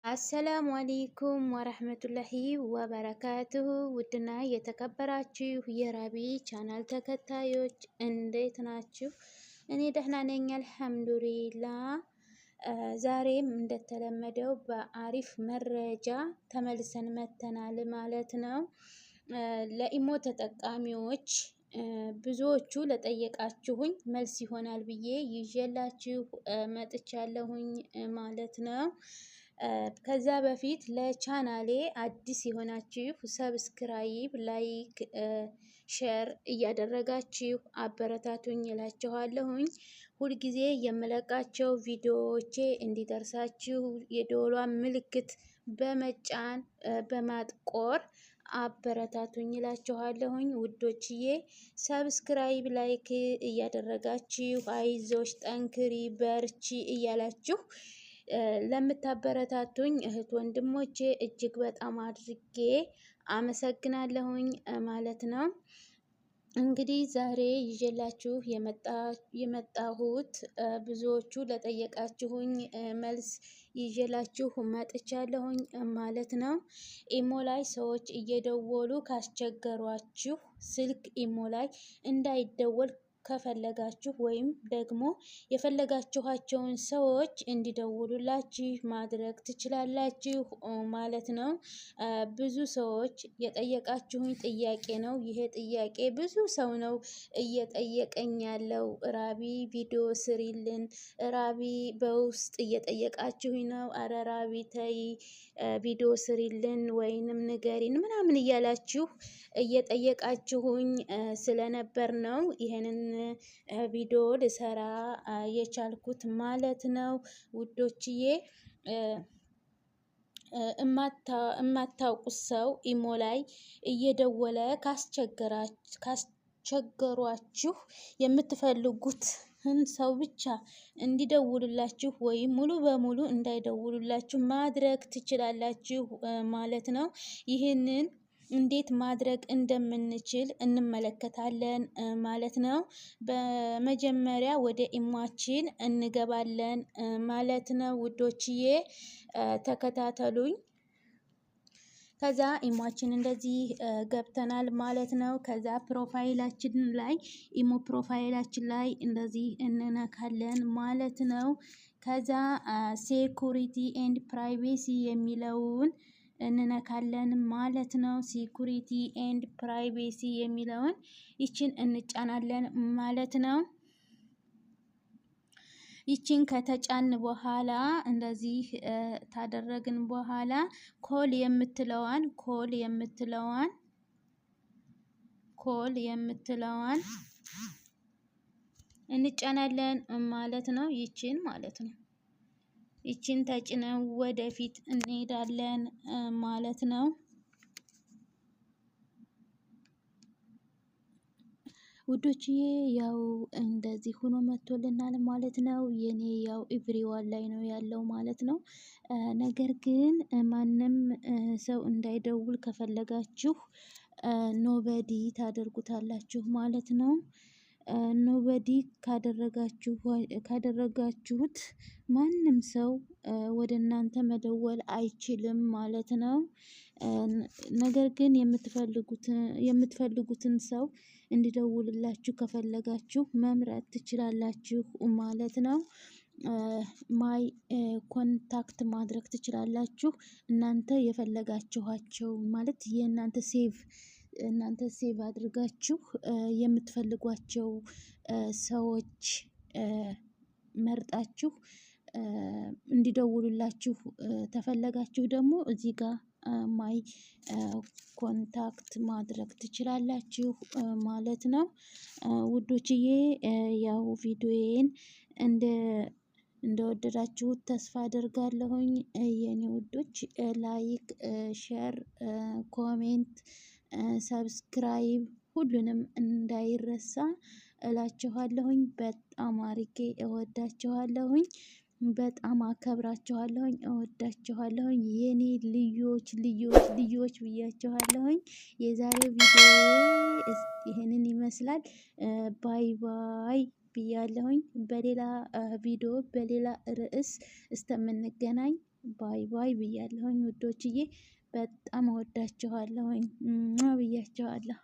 አሰላሙ አለይኩም ወረህመቱላሂ ወበረካቱሁ። ውድና የተከበራችሁ የራቢ ቻናል ተከታዮች እንዴት ናችሁ? እኔ ደህና ነኝ አልሐምዱሊላ። ዛሬም እንደተለመደው በአሪፍ መረጃ ተመልሰን መተናል ማለት ነው። ለኢሞ ተጠቃሚዎች ብዙዎቹ ለጠየቃችሁኝ መልስ ይሆናል ብዬ ይዤላችሁ መጥቻለሁኝ ማለት ነው። ከዛ በፊት ለቻናሌ አዲስ የሆናችሁ ሰብስክራይብ፣ ላይክ፣ ሼር እያደረጋችሁ አበረታቱኝ እላችኋለሁኝ። ሁልጊዜ የምለቃቸው ቪዲዮዎቼ እንዲደርሳችሁ የደወሏን ምልክት በመጫን በማጥቆር አበረታቱኝ እላችኋለሁኝ ውዶችዬ። ሰብስክራይብ ላይክ እያደረጋችሁ አይዞሽ፣ ጠንክሪ፣ በርቺ እያላችሁ ለምታበረታቱኝ እህት ወንድሞቼ እጅግ በጣም አድርጌ አመሰግናለሁኝ ማለት ነው። እንግዲህ ዛሬ ይዤላችሁ የመጣሁት ብዙዎቹ ለጠየቃችሁኝ መልስ ይዤላችሁ መጥቻለሁኝ ማለት ነው። ኢሞ ላይ ሰዎች እየደወሉ ካስቸገሯችሁ ስልክ ኢሞ ላይ እንዳይደወል ከፈለጋችሁ ወይም ደግሞ የፈለጋችኋቸውን ሰዎች እንዲደውሉላችሁ ማድረግ ትችላላችሁ ማለት ነው። ብዙ ሰዎች የጠየቃችሁኝ ጥያቄ ነው። ይሄ ጥያቄ ብዙ ሰው ነው እየጠየቀኝ ያለው። ራቢ ቪዲዮ ስሪልን፣ ራቢ በውስጥ እየጠየቃችሁኝ ነው። አረ ራቢ ተይ ቪዲዮ ስሪልን ወይንም ንገሪን ምናምን እያላችሁ እየጠየቃችሁኝ ስለነበር ነው ይሄንን ቪዲዮ ልሰራ የቻልኩት ማለት ነው ውዶችዬ። እማታውቁት ሰው ኢሞ ላይ እየደወለ ካስቸገሯችሁ የምትፈልጉትን ሰው ብቻ እንዲደውሉላችሁ ወይም ሙሉ በሙሉ እንዳይደውሉላችሁ ማድረግ ትችላላችሁ ማለት ነው። ይህንን እንዴት ማድረግ እንደምንችል እንመለከታለን ማለት ነው። በመጀመሪያ ወደ ኢሟችን እንገባለን ማለት ነው ውዶችዬ፣ ተከታተሉኝ። ከዛ ኢሟችን እንደዚህ ገብተናል ማለት ነው። ከዛ ፕሮፋይላችን ላይ ኢሞ ፕሮፋይላችን ላይ እንደዚህ እንነካለን ማለት ነው። ከዛ ሴኩሪቲ ኤንድ ፕራይቬሲ የሚለውን እንነካለን ማለት ነው። ሴኩሪቲ ኤንድ ፕራይቬሲ የሚለውን ይችን እንጫናለን ማለት ነው። ይችን ከተጫን በኋላ እንደዚህ ታደረግን በኋላ ኮል የምትለዋን እንጫናለን ማለት ነው። ይችን ማለት ነው። ይችን ተጭነው ወደፊት እንሄዳለን ማለት ነው። ውዶችዬ ያው እንደዚህ ሆኖ መጥቶልናል ማለት ነው። የኔ ያው ኤቭሪዋን ላይ ነው ያለው ማለት ነው። ነገር ግን ማንም ሰው እንዳይደውል ከፈለጋችሁ ኖበዲ ታደርጉታላችሁ ማለት ነው። ኖበዲ ካደረጋችሁት ማንም ሰው ወደ እናንተ መደወል አይችልም ማለት ነው። ነገር ግን የምትፈልጉትን ሰው እንዲደውልላችሁ ከፈለጋችሁ መምረጥ ትችላላችሁ ማለት ነው። ማይ ኮንታክት ማድረግ ትችላላችሁ። እናንተ የፈለጋችኋቸው ማለት እናንተ ሴቭ አድርጋችሁ የምትፈልጓቸው ሰዎች መርጣችሁ እንዲደውሉላችሁ ተፈለጋችሁ ደግሞ እዚህ ጋር ማይ ኮንታክት ማድረግ ትችላላችሁ ማለት ነው ውዶችዬ። ያው ቪዲዮዬን እንደወደዳችሁት ተስፋ አደርጋለሁኝ የኔ ውዶች። ላይክ፣ ሼር፣ ኮሜንት፣ ሰብስክራይብ ሁሉንም እንዳይረሳ እላችኋለሁኝ። በጣም አርጌ እወዳችኋለሁኝ። በጣም አከብራችኋለሁኝ፣ እወዳችኋለሁኝ። የኔ ልዮች ብያችኋለሁኝ። የዛሬው ቪዲዮ ይሄንን ይመስላል። ባይ ባይ ብያለሁኝ። በሌላ ቪዲዮ በሌላ ርዕስ እስከምንገናኝ ባይ ባይ ብያለሁኝ ውዶችዬ። በጣም እወዳችኋለሁኝ ብያችኋለሁ።